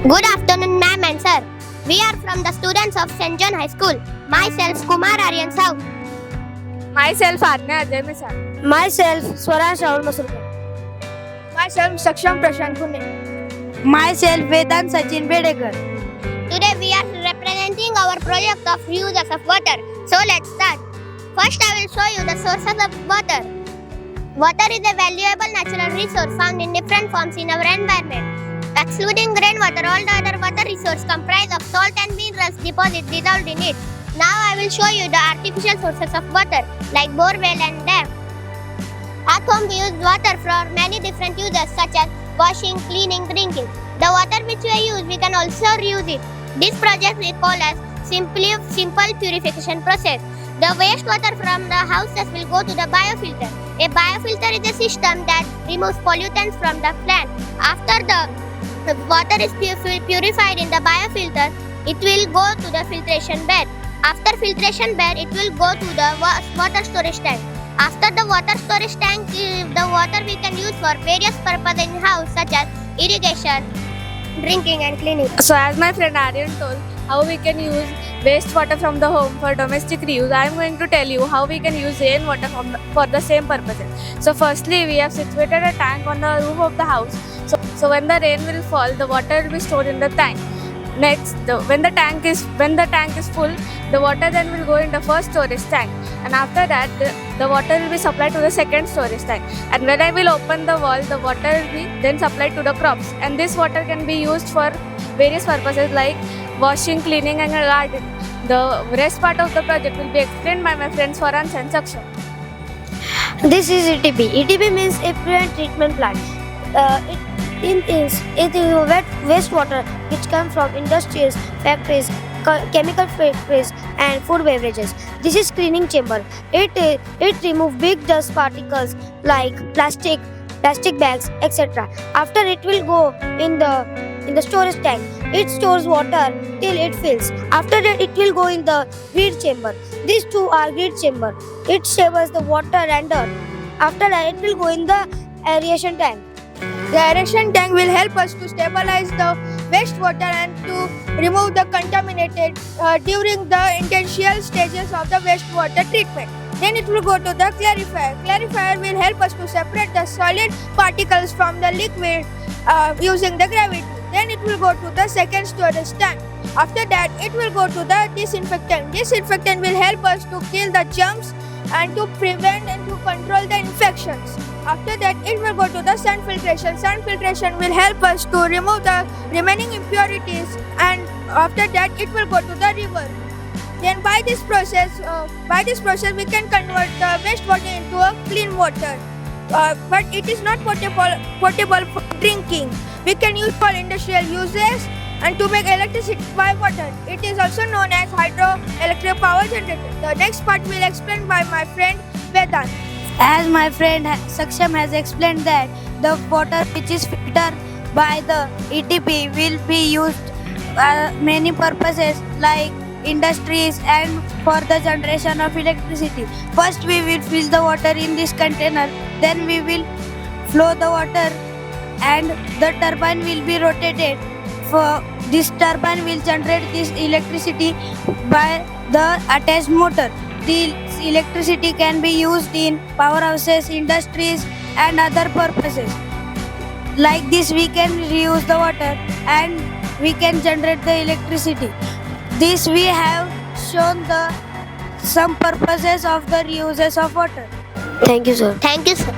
Good afternoon, ma'am and sir. We are from the students of St. John High School. Myself, Kumar Aryan Sahu. Myself, Adnya Ajay Misal. Myself, Swaraj Rahul Masurkar. Myself, Saksham Prashant Pune. Myself, Vedant Sachin Bedekar. Today we are representing our project of uses of water. So let's start. First, I will show you the sources of water. Water is a valuable natural resource found in different forms in our environment. Excluding rainwater, all the other water resources comprise of salt and minerals deposits dissolved in it. Now I will show you the artificial sources of water like borewell and dam. At home we use water for many different uses such as washing, cleaning, drinking. The water which we use, we can also reuse it. This project we call as simple purification process. The wastewater from the houses will go to the biofilter. A biofilter is a system that removes pollutants from the plant. After the water is purified in the biofilter, it will go to the filtration bed. After filtration bed, it will go to the water storage tank. After the water storage tank, the water we can use for various purposes in house such as irrigation, drinking and cleaning. So as my friend Aryan told how we can use wastewater from the home for domestic reuse, I am going to tell you how we can use rainwater for the same purposes. So firstly, we have situated a tank on the roof of the house. So when the rain will fall, the water will be stored in the tank. Next, when the tank is full, the water then will go in the first storage tank, and after that the water will be supplied to the second storage tank. And when I will open the wall, the water will be then supplied to the crops, and this water can be used for various purposes like washing, cleaning and gardening. The rest part of the project will be explained by my friends Farhan and Saksham. This is ETP. ETP means effluent treatment plant. It is wet wastewater which comes from industries, factories, chemical factories and food beverages. This is cleaning chamber. It removes big dust particles like plastic bags, etc. After it will go in the storage tank. It stores water till it fills. After that it will go in the grid chamber. These two are grid chamber. It stores the water and dirt. After that it will go in the aeration tank. The aeration tank will help us to stabilize the wastewater and to remove the contaminated during the initial stages of the wastewater treatment. Then it will go to the clarifier. Clarifier will help us to separate the solid particles from the liquid using the gravity. Then it will go to the second storage tank. After that, it will go to the disinfectant. Disinfectant will help us to kill the germs and to prevent and to control the infections. After that, it will go to the sun filtration. Sun filtration will help us to remove the remaining impurities, and after that, it will go to the river. Then by this process, we can convert the wastewater into a clean water. But it is not potable for drinking. We can use for industrial uses and to make electricity by water. It is also known as hydroelectric power generator. The next part will explain by my friend Vedant. As my friend Saksham has explained that the water which is filtered by the ETP will be used many purposes like industries and for the generation of electricity. First we will fill the water in this container, then we will flow the water and the turbine will be rotated. For this turbine will generate this electricity by the attached motor. The electricity can be used in powerhouses, industries and other purposes. Like this we can reuse the water and we can generate the electricity. This we have shown some purposes of the reuses of water. Thank you, sir. Thank you, sir.